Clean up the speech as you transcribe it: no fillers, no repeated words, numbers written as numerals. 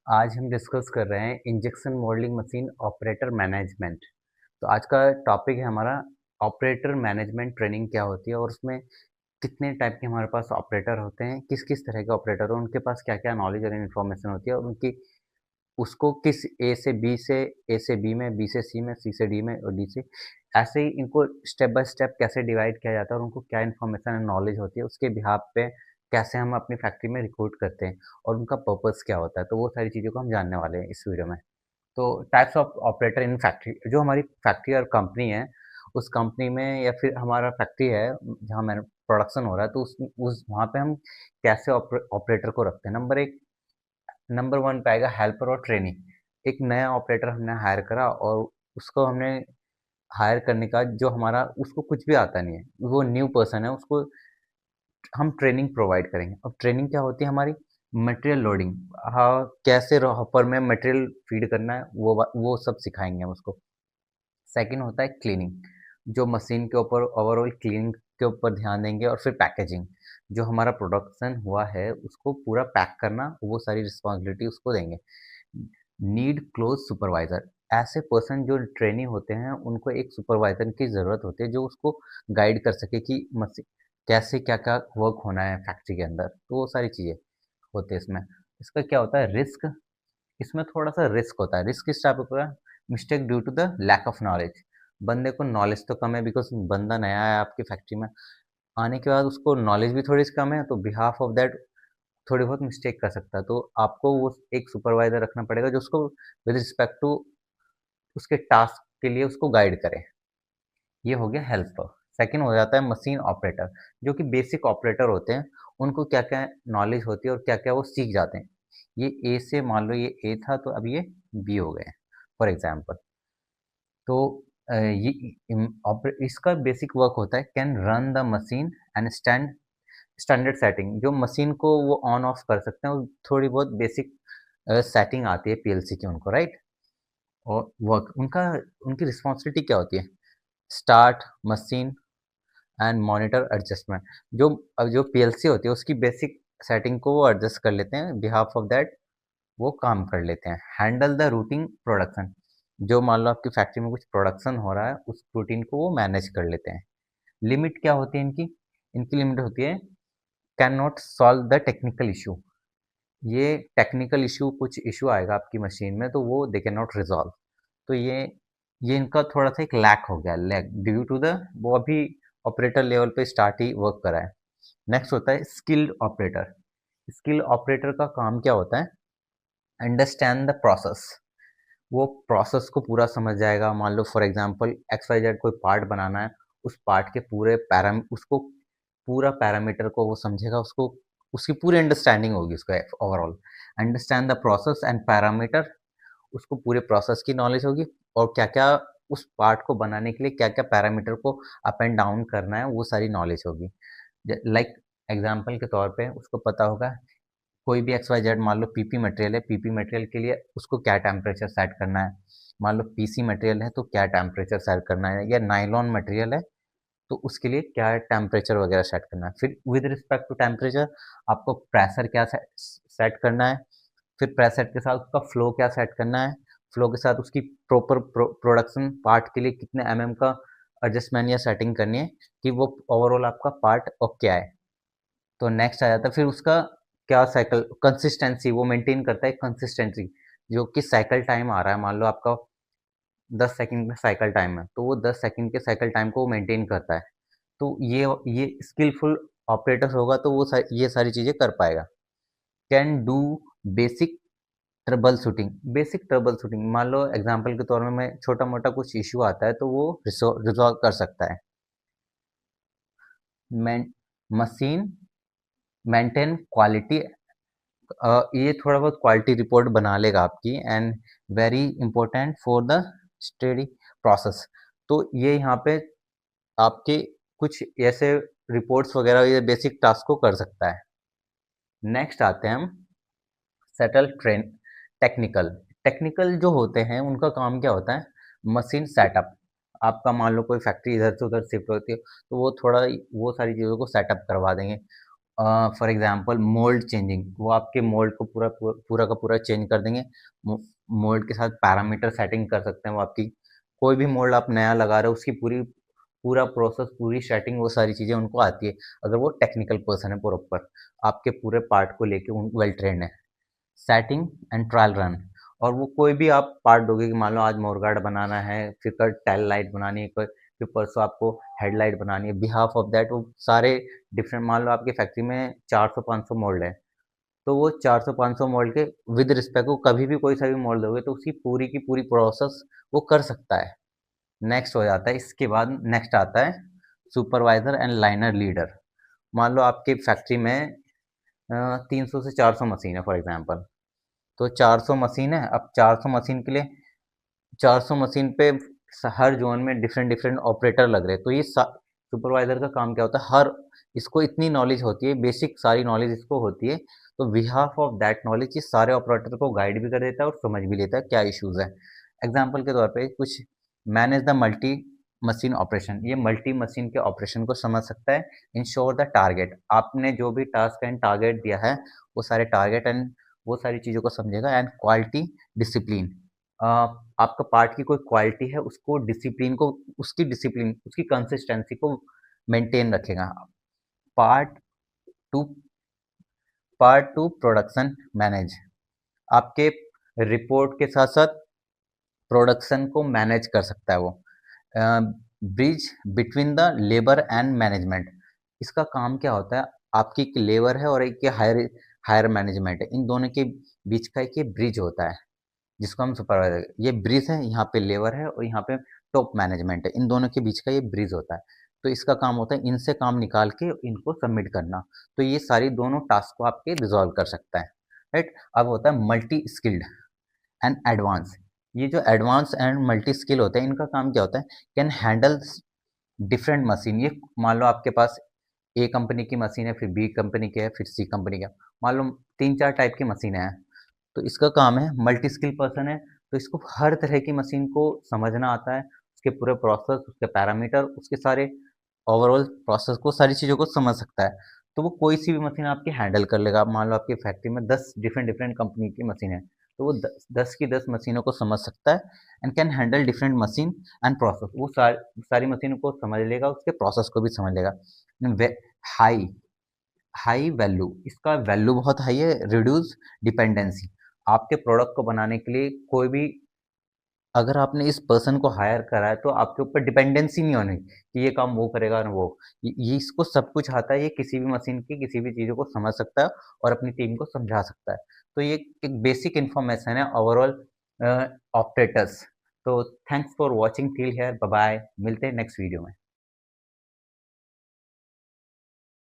आज हम डिस्कस कर रहे हैं injection moulding machine operator management. तो आज का टॉपिक है हमारा ऑपरेटर मैनेजमेंट ट्रेनिंग क्या होती है और उसमें कितने टाइप के हमारे पास ऑपरेटर होते हैं, किस किस तरह के ऑपरेटर हैं, उनके पास क्या क्या नॉलेज और इन्फॉर्मेशन होती है और उनकी उसको किस ए से बी में, बी से सी में, सी से डी में और डी से ऐसे ही इनको स्टेप बाय स्टेप कैसे डिवाइड किया जाता है और उनको क्या इन्फॉर्मेशन एंड नॉलेज होती है, उसके बिहाफ पे कैसे हम अपनी फैक्ट्री में रिक्रूट करते हैं और उनका पर्पस क्या होता है। तो वो सारी चीज़ों को हम जानने वाले हैं इस वीडियो में। तो types of operator in factory, जो हमारी फैक्ट्री और कंपनी है, उस कंपनी में या फिर हमारा फैक्ट्री है जहाँ मैंने प्रोडक्शन हो रहा है, तो उस वहाँ पे हम कैसे ऑपरेटर को रखते हैं। नंबर वन पे आएगा हेल्पर और ट्रेनिंग। एक नया ऑपरेटर हमने हायर करा और उसको हमने हायर करने का जो हमारा उसको कुछ भी आता नहीं है, वो न्यू पर्सन है, उसको हम ट्रेनिंग प्रोवाइड करेंगे। अब ट्रेनिंग क्या होती है हमारी? मटेरियल लोडिंग, हाँ, कैसे हॉपर में मटेरियल फीड करना है वो सब सिखाएंगे हम उसको। सेकंड होता है क्लीनिंग, जो मशीन के ऊपर ओवरऑल क्लीनिंग के ऊपर ध्यान देंगे। और फिर पैकेजिंग, जो हमारा प्रोडक्शन हुआ है उसको पूरा पैक करना, वो सारी रिस्पॉन्सिबिलिटी उसको देंगे। नीड क्लोज सुपरवाइजर, ऐसे पर्सन जो ट्रेनी होते हैं उनको एक सुपरवाइजर की ज़रूरत होती है जो उसको गाइड कर सके कि मशीन कैसे क्या क्या वर्क होना है फैक्ट्री के अंदर। तो वो सारी चीज़ें होती है इसमें। इसका क्या होता है रिस्क, इसमें थोड़ा सा रिस्क होता है। रिस्क किस टाइप का होता है? Mistake due to the lack of knowledge. बंदे को नॉलेज तो कम है बिकॉज बंदा नया है आपकी फैक्ट्री में, आने के बाद उसको नॉलेज भी थोड़ी सी कम है, तो बिहाफ ऑफ दैट थोड़ी बहुत मिस्टेक कर सकता है। तो आपको वो एक सुपरवाइजर रखना पड़ेगा जो उसको विद रिस्पेक्ट टू उसके टास्क के लिए उसको गाइड करे। ये हो गया हेल्पर। सेकंड हो जाता है मशीन ऑपरेटर, जो कि बेसिक ऑपरेटर होते हैं। उनको क्या क्या नॉलेज होती है और क्या क्या वो सीख जाते हैं। ये ए से, मान लो ये ए था तो अब ये बी हो गए फॉर एग्जाम्पल। तो ये इसका बेसिक वर्क होता है can run the machine and standard setting, जो मशीन को वो ऑन ऑफ कर सकते हैं। और थोड़ी बहुत बेसिक सेटिंग आती है पीएलसी की उनको, राइट। और वर्क उनका, उनकी रिस्पॉन्सिबिलिटी क्या होती है? Start machine and monitor adjustment. जो अब जो पीएलसी होती है उसकी बेसिक सेटिंग को वो एडजस्ट कर लेते हैं, बिहाफ ऑफ दैट वो काम कर लेते हैं। हैंडल द रूटीन प्रोडक्शन, जो मान लो आपकी फैक्ट्री में कुछ प्रोडक्शन हो रहा है उस रूटीन को वो मैनेज कर लेते हैं। लिमिट क्या होती है इनकी? इनकी लिमिट होती है can not solve the technical issue. ये टेक्निकल इशू, कुछ इशू आएगा आपकी मशीन में तो वो दे कैन नॉट रिजॉल्व। तो ये इनका थोड़ा सा एक लैक हो गया, लैक ड्यू टू द वो अभी ऑपरेटर लेवल पे स्टार्ट ही वर्क करा है। नेक्स्ट होता है स्किल्ड ऑपरेटर। स्किल्ड ऑपरेटर का काम क्या होता है? Understand the process. वो प्रोसेस को पूरा समझ जाएगा। मान लो for example X Y Z कोई पार्ट बनाना है, उस पार्ट के पूरे पैराम उसको पूरा पैरामीटर को वो समझेगा, उसको उसकी पूरी अंडरस्टैंडिंग होगी उसका overall. Understand the process and parameter, उसको पूरे प्रोसेस की नॉलेज होगी और क्या क्या उस पार्ट को बनाने के लिए क्या क्या पैरामीटर को अप एंड डाउन करना है वो सारी नॉलेज होगी। लाइक एग्जाम्पल के तौर पे उसको पता होगा कोई भी एक्स वाई जेड, मान लो पीपी मटेरियल है, पीपी मटेरियल के लिए उसको क्या टेम्परेचर सेट करना है। मान लो पीसी मटेरियल है तो क्या टेम्परेचर सेट करना है, या नाइलॉन मटेरियल है तो उसके लिए क्या टेम्परेचर वगैरह सेट करना है। फिर विद रिस्पेक्ट टू टेम्परेचर आपको प्रेशर क्या सेट करना है। फिर प्रेशर के साथ उसका फ्लो क्या सेट करना है। फ्लो के साथ उसकी प्रॉपर प्रोडक्शन पार्ट के लिए कितने का एडजस्टमेंट या सेटिंग करनी है कि वो ओवरऑल आपका पार्ट ओके आए। तो नेक्स्ट आ जाता है फिर उसका क्या साइकिल कंसिस्टेंसी, वो मेंटेन करता है कंसिस्टेंसी। जो कि साइकिल टाइम आ रहा है, मान लो आपका 10 सेकंड का साइकिल टाइम है तो वो 10 सेकंड के साइकिल टाइम को वो मेंटेन करता है। तो ये स्किलफुल ऑपरेटर होगा तो वो ये सारी चीज़ें कर पाएगा। Can do basic trouble shooting. Basic trouble shooting, मान लो एग्जांपल के तौर में मैं छोटा मोटा कुछ इशू आता है तो वो रिजॉल्व कर सकता है। मशीन मेंटेन क्वालिटी, ये थोड़ा बहुत क्वालिटी रिपोर्ट बना लेगा आपकी। And very important for the study process. तो ये यहाँ पे आपके कुछ ऐसे रिपोर्ट्स वगैरह ये बेसिक टास्क को कर सकता है। नेक्स्ट आते हैं हम सेटल ट्रेन टेक्निकल। टेक्निकल जो होते हैं उनका काम क्या होता है? Machine setup. आपका मान लो कोई फैक्ट्री इधर से उधर शिफ्ट होती है तो वो थोड़ा वो सारी चीज़ों को सेटअप करवा देंगे। फॉर एग्जांपल मोल्ड चेंजिंग, वो आपके मोल्ड को पूरा का पूरा चेंज कर देंगे। मोल्ड के साथ पैरामीटर सेटिंग कर सकते हैं, वो आपकी कोई भी मोल्ड आप नया लगा रहे हो उसकी पूरा प्रोसेस, पूरी सेटिंग, वो सारी चीज़ें उनको आती है, अगर वो टेक्निकल पर्सन है प्रॉपर, आपके पूरे पार्ट को लेके वेल ट्रेंड है। सेटिंग एंड ट्रायल रन, और वो कोई भी आप पार्ट दोगे कि मान लो आज मोरगार्ड बनाना है, फिर कल टेल लाइट बनानी है, फिर परसों आपको हेडलाइट बनानी है, बिहाफ ऑफ दैट वो सारे डिफरेंट, मान लो आपकी फैक्ट्री में 400-500 मोल्ड है, तो वो 400-500 मोल्ड के विद रिस्पेक्ट को कभी भी कोई सा भी मोल्ड दोगे तो उसकी पूरी की पूरी प्रोसेस वो कर सकता है। नेक्स्ट हो जाता है, इसके बाद नेक्स्ट आता है सुपरवाइजर एंड लाइनर लीडर। मान लो आपकी फैक्ट्री में 300 से 400 मशीन है फॉर एग्जांपल, तो 400 मशीन है, अब 400 मशीन के लिए 400 मशीन पे हर जोन में डिफरेंट डिफरेंट ऑपरेटर लग रहे हैं, तो ये सुपरवाइजर का काम क्या होता है, हर इसको इतनी नॉलेज होती है, बेसिक सारी नॉलेज इसको होती है, तो बिहाफ ऑफ दैट नॉलेज ये सारे ऑपरेटर को गाइड भी कर देता है और समझ भी लेता है क्या इश्यूज है। एग्जाम्पल के तौर पे कुछ manage the multi machine operation, ये मल्टी मशीन के ऑपरेशन को समझ सकता है। इंश्योर द टारगेट, आपने जो भी टास्क एंड टारगेट दिया है वो सारे टारगेट एंड वो सारी चीज़ों को समझेगा। एंड क्वालिटी डिसिप्लिन, आपका पार्ट की कोई क्वालिटी है उसको डिसिप्लिन उसकी कंसिस्टेंसी को मेंटेन रखेगा। Part two part two production manage, आपके रिपोर्ट के साथ साथ प्रोडक्शन को मैनेज कर सकता है वो। Bridge between the labour and management, इसका काम क्या होता है, आपकी एक लेबर है और एक हायर हायर मैनेजमेंट है, इन दोनों के बीच का एक ये ब्रिज होता है जिसको हम सुपरवाइजर, ये ब्रिज है, यहाँ पे लेबर है और यहाँ पे टॉप मैनेजमेंट है, इन दोनों के बीच का ये ब्रिज होता है। तो इसका काम होता है इनसे काम निकाल के इनको सबमिट करना, तो ये सारी दोनों टास्क को आपके रिजॉल्व कर सकता है, राइट। अब होता है मल्टी स्किल्ड एंड एडवांस, ये जो एडवांस एंड मल्टी स्किल होते हैं इनका काम क्या होता है, कैन हैंडल डिफरेंट मशीन। ये मान लो आपके पास ए कंपनी की मशीन है, फिर बी कंपनी की है, फिर सी कंपनी का, मान लो 3-4 टाइप की मशीनें हैं, तो इसका काम है, मल्टी स्किल पर्सन है, तो इसको हर तरह की मशीन को समझना आता है, उसके पूरे प्रोसेस, उसके पैरामीटर, उसके सारे ओवरऑल प्रोसेस को, सारी चीज़ों को समझ सकता है, तो वो कोई सी भी मशीन आपकी हैंडल कर लेगा। मान लो आपकी फैक्ट्री में 10 डिफरेंट डिफरेंट कंपनी की मशीन है, तो वो 10 की 10 मशीनों को समझ सकता है and can handle different machine and process, वो सारी मशीनों को समझ लेगा, उसके प्रोसेस को भी समझ लेगा। हाई हाई वैल्यू, इसका वैल्यू बहुत हाई है। रिड्यूस डिपेंडेंसी, आपके प्रोडक्ट को बनाने के लिए कोई भी, अगर आपने इस पर्सन को हायर करा है तो आपके ऊपर डिपेंडेंसी नहीं होनी कि ये काम वो करेगा ना वो, ये इसको सब कुछ आता है, ये किसी भी मशीन की किसी भी चीज़ों को समझ सकता है और अपनी टीम को समझा सकता है। तो ये एक बेसिक इन्फॉर्मेशन है ओवरऑल ऑपरेटर्स। तो thanks for watching till here, bye bye, मिलते हैं नेक्स्ट वीडियो में।